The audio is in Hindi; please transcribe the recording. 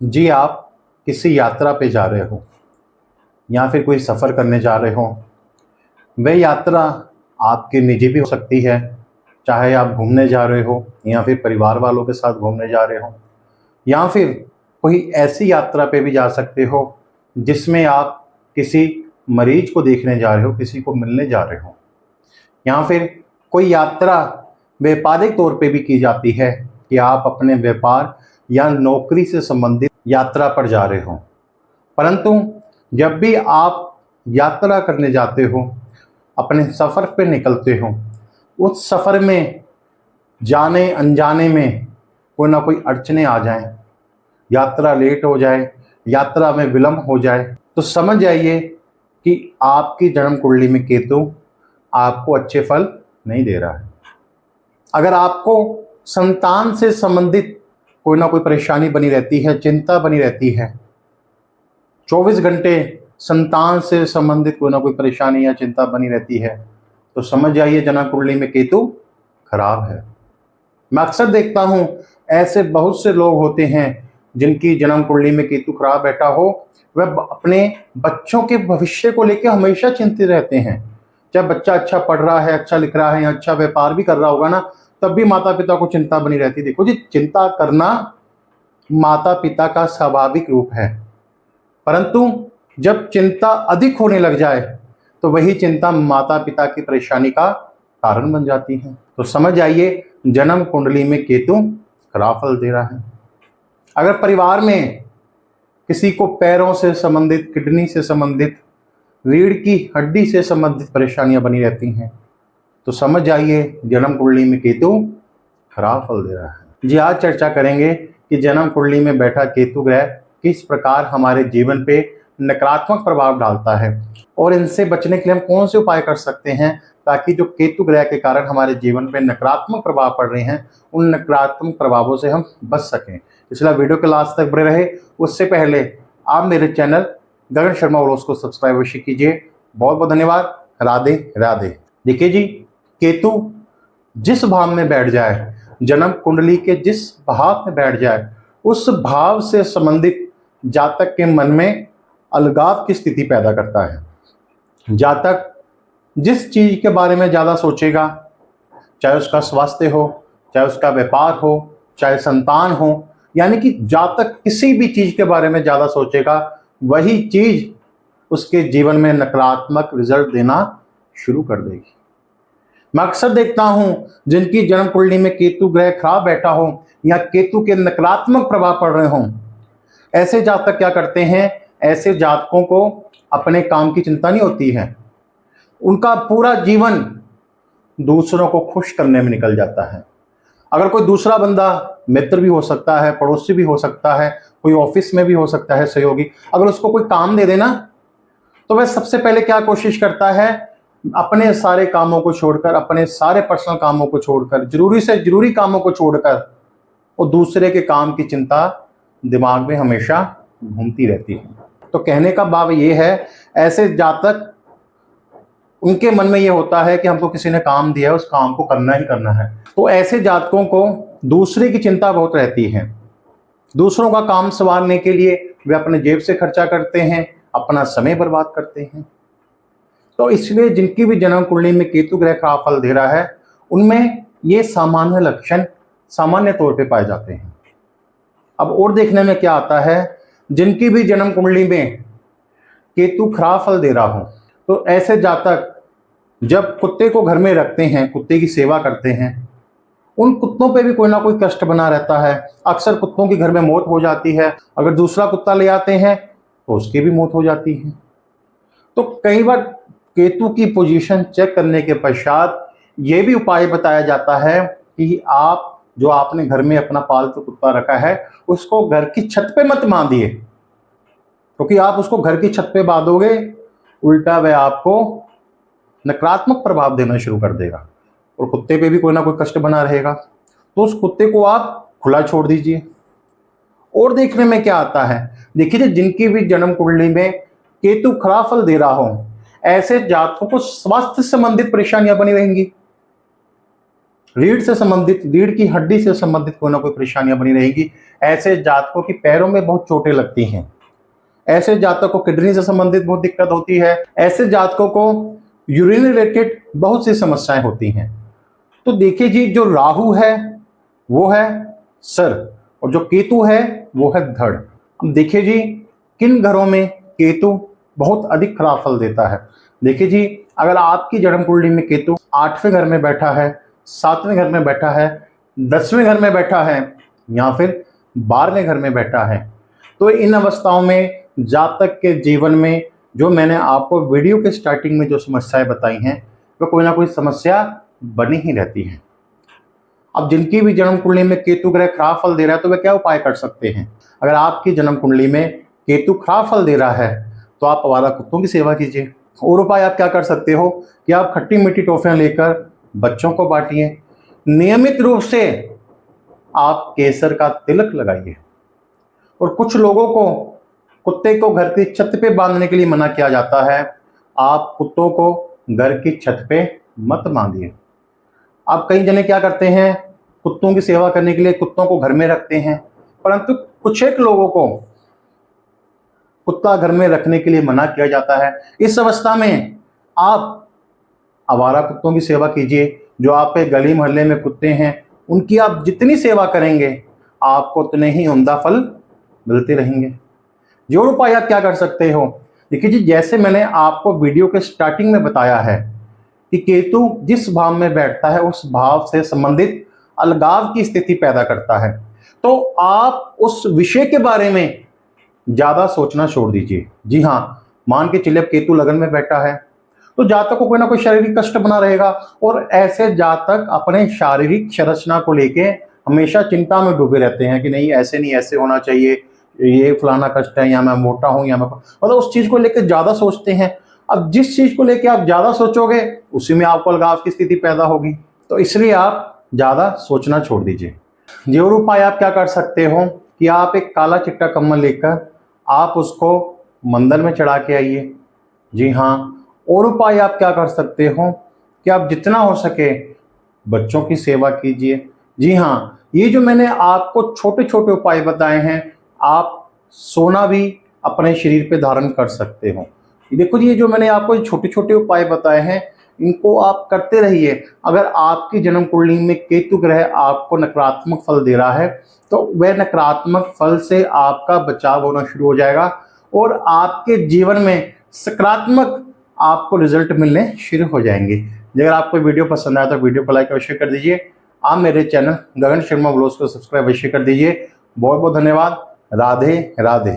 जी, आप किसी यात्रा पे जा रहे हो या फिर कोई सफ़र करने जा रहे हो। वह यात्रा आपकी निजी भी हो सकती है, चाहे आप घूमने जा रहे हो या फिर परिवार वालों के साथ घूमने जा रहे हो, या फिर कोई ऐसी यात्रा पे भी जा सकते हो जिसमें आप किसी मरीज को देखने जा रहे हो, किसी को मिलने जा रहे हो, या फिर कोई यात्रा व्यापारिक तौर पे भी की जाती है कि आप अपने व्यापार या नौकरी से संबंधित यात्रा पर जा रहे हो। परंतु जब भी आप यात्रा करने जाते हो, अपने सफ़र पे निकलते हो, उस सफ़र में जाने अनजाने में कोई ना कोई अड़चने आ जाएं, यात्रा लेट हो जाए, यात्रा में विलम्ब हो जाए, तो समझ जाइए कि आपकी जन्म कुंडली में केतु आपको अच्छे फल नहीं दे रहा है। अगर आपको संतान से संबंधित कोई ना कोई परेशानी बनी रहती है, चिंता बनी रहती है, 24 घंटे संतान से संबंधित कोई ना कोई परेशानी या चिंता बनी रहती है, तो समझ जाइए जन्म कुंडली में केतु खराब है। मैं अक्सर देखता हूँ ऐसे बहुत से लोग होते हैं जिनकी जन्म कुंडली में केतु खराब बैठा हो, वह अपने बच्चों के भविष्य को लेकर हमेशा चिंतित रहते हैं। जब बच्चा अच्छा पढ़ रहा है, अच्छा लिख रहा है या अच्छा व्यापार भी कर रहा होगा ना, तब भी माता पिता को चिंता बनी रहती है। देखो जी, चिंता करना माता पिता का स्वाभाविक रूप है, परंतु जब चिंता अधिक होने लग जाए तो वही चिंता माता पिता की परेशानी का कारण बन जाती है। तो समझ आइए जन्म कुंडली में केतु खराब फल दे रहा है। अगर परिवार में किसी को पैरों से संबंधित, किडनी से संबंधित, रीढ़ की हड्डी से संबंधित परेशानियां बनी रहती हैं, तो समझ जाइए जन्म कुंडली में केतु खराब फल दे रहा है। जी, आज चर्चा करेंगे कि जन्म कुंडली में बैठा केतु ग्रह किस प्रकार हमारे जीवन पे नकारात्मक प्रभाव डालता है और इनसे बचने के लिए हम कौन से उपाय कर सकते हैं ताकि जो केतु ग्रह के कारण हमारे जीवन पे नकारात्मक प्रभाव पड़ रहे हैं, उन नकारात्मक प्रभावों से हम बच सकें। इसलिए वीडियो के लास्ट तक बने रहे। उससे पहले आप मेरे चैनल गगन शर्मा व्लॉग्स को सब्सक्राइब अवश्य कीजिए। बहुत बहुत धन्यवाद। राधे राधे। देखिए जी, केतु जिस भाव में बैठ जाए, जन्म कुंडली के जिस भाव में बैठ जाए, उस भाव से संबंधित जातक के मन में अलगाव की स्थिति पैदा करता है। जातक जिस चीज के बारे में ज्यादा सोचेगा, चाहे उसका स्वास्थ्य हो, चाहे उसका व्यापार हो, चाहे संतान हो, यानी कि जातक किसी भी चीज के बारे में ज्यादा सोचेगा, वही चीज उसके जीवन में नकारात्मक रिजल्ट देना शुरू कर देगी। मैं अक्सर देखता हूं जिनकी जन्म कुंडली में केतु ग्रह खराब बैठा हो या केतु के नकारात्मक प्रभाव पड़ रहे हों, ऐसे जातक क्या करते हैं, ऐसे जातकों को अपने काम की चिंता नहीं होती है। उनका पूरा जीवन दूसरों को खुश करने में निकल जाता है। अगर कोई दूसरा बंदा, मित्र भी हो सकता है, पड़ोसी भी हो सकता है, कोई ऑफिस में भी हो सकता है सहयोगी, अगर उसको कोई काम दे देना, तो वह सबसे पहले क्या कोशिश करता है, अपने सारे कामों को छोड़कर, अपने सारे पर्सनल कामों को छोड़कर, जरूरी से जरूरी कामों को छोड़कर वो दूसरे के काम की चिंता दिमाग में हमेशा घूमती रहती है। तो कहने का भाव ये है, ऐसे जातक, उनके मन में ये होता है कि हमको किसी ने काम दिया है, उस काम को करना ही करना है। तो ऐसे जातकों को दूसरे की चिंता बहुत रहती है। दूसरों का काम संवारने के लिए वे अपने जेब से खर्चा करते हैं, अपना समय बर्बाद करते हैं। तो इसलिए जिनकी भी जन्म कुंडली में केतु ग्रह खराब फल दे रहा है, उनमें ये सामान्य लक्षण सामान्य तौर पे पाए जाते हैं। अब और देखने में क्या आता है, जिनकी भी जन्म कुंडली में केतु खराब फल दे रहा हो, तो ऐसे जातक जब कुत्ते को घर में रखते हैं, कुत्ते की सेवा करते हैं, उन कुत्तों पे भी कोई ना कोई कष्ट बना रहता है। अक्सर कुत्तों की घर में मौत हो जाती है। अगर दूसरा कुत्ता ले आते हैं तो उसकी भी मौत हो जाती है। तो कई बार केतु की पोजीशन चेक करने के पश्चात ये भी उपाय बताया जाता है कि आप जो आपने घर में अपना पालतू कुत्ता रखा है, उसको घर की छत पे मत बांधिए, क्योंकि आप उसको घर की छत पे बांधोगे, उल्टा वह आपको नकारात्मक प्रभाव देना शुरू कर देगा और कुत्ते पे भी कोई ना कोई कष्ट बना रहेगा। तो उस कुत्ते को आप खुला छोड़ दीजिए। और देखने में क्या आता है, देखिए जिनकी भी जन्म कुंडली में केतु खराब फल दे रहा हो, ऐसे जातकों को स्वास्थ्य संबंधित परेशानियां बनी रहेंगी। रीढ़ से संबंधित, रीढ़ की हड्डी से संबंधित कोई ना कोई परेशानियां बनी रहेगी। ऐसे जातकों की पैरों में बहुत चोटें लगती हैं। ऐसे जातकों को किडनी से संबंधित बहुत दिक्कत होती है। ऐसे जातकों को यूरिन रिलेटेड बहुत सी समस्याएं होती हैं। तो देखिए जी, जो राहु है वो है सर और जो केतु है वो है धड़। अब देखिए जी, किन घरों में केतु बहुत अधिक खराब फल देता है। देखिए जी, अगर आपकी जन्म कुंडली में केतु 8वें घर में बैठा है, 7वें घर में बैठा है, 10वें घर में बैठा है या फिर 12वें घर में बैठा है, तो इन अवस्थाओं में जातक के जीवन में जो मैंने आपको वीडियो के स्टार्टिंग में जो समस्याएं बताई हैं, वो कोई ना कोई समस्या बनी ही रहती है। अब जिनकी भी जन्म कुंडली में केतु ग्रह खराब फल दे रहा है तो वे क्या उपाय कर सकते हैं। अगर आपकी जन्म कुंडली में केतु खराब फल दे रहा है तो आप आवारा कुत्तों की सेवा कीजिए। और उपाय आप क्या कर सकते हो कि आप खट्टी मीठी टॉफियां लेकर बच्चों को बांटिए। नियमित रूप से आप केसर का तिलक लगाइए। और कुछ लोगों को कुत्ते को घर की छत पे बांधने के लिए मना किया जाता है। आप कुत्तों को घर की छत पे मत बांधिए। अब कई जने क्या करते हैं, कुत्तों की सेवा करने के लिए कुत्तों को घर में रखते हैं, परंतु कुछ एक लोगों को कुत्ता घर में रखने के लिए मना किया जाता है। इस अवस्था में आप आवारा कुत्तों की सेवा कीजिए। जो आपके गली मोहल्ले में कुत्ते हैं उनकी आप जितनी सेवा करेंगे आपको उतने ही उम्दा फल मिलते रहेंगे। जो उपाय आप क्या कर सकते हो, देखिए जी, जैसे मैंने आपको वीडियो के स्टार्टिंग में बताया है कि केतु जिस भाव में बैठता है उस भाव से संबंधित अलगाव की स्थिति पैदा करता है। तो आप उस विषय के बारे में ज्यादा सोचना छोड़ दीजिए। जी हाँ, मान के चलिए अब केतु लगन में बैठा है तो जातक को कोई ना कोई शारीरिक कष्ट बना रहेगा और ऐसे जातक अपने शारीरिक संरचना को लेके हमेशा चिंता में डूबे रहते हैं कि नहीं ऐसे नहीं ऐसे होना चाहिए, ये फलाना कष्ट है, या मैं मोटा हूं, या मैं मतलब उस चीज को लेकर ज्यादा सोचते हैं। अब जिस चीज को लेकर आप ज्यादा सोचोगे उसी में आपको अलगाव की स्थिति पैदा होगी। तो इसलिए आप ज्यादा सोचना छोड़ दीजिए। ये और उपाय आप क्या कर सकते हो कि आप एक काला चिट्टा कम्बल लेकर आप उसको मंदिर में चढ़ा के आइए। जी हाँ, और उपाय आप क्या कर सकते हो कि आप जितना हो सके बच्चों की सेवा कीजिए। जी हाँ, ये जो मैंने आपको छोटे छोटे उपाय बताए हैं, आप सोना भी अपने शरीर पे धारण कर सकते हो। देखो जी, ये जो मैंने आपको छोटे छोटे उपाय बताए हैं इनको आप करते रहिए। अगर आपकी जन्म कुंडली में केतु ग्रह आपको नकारात्मक फल दे रहा है तो वह नकारात्मक फल से आपका बचाव होना शुरू हो जाएगा और आपके जीवन में सकारात्मक आपको रिजल्ट मिलने शुरू हो जाएंगे। अगर आपको वीडियो पसंद आया तो वीडियो को लाइक अवश्य कर दीजिए। आप मेरे चैनल गगन शर्मा व्लॉग्स को सब्सक्राइब अवश्य कर दीजिए। बहुत बहुत धन्यवाद। राधे राधे।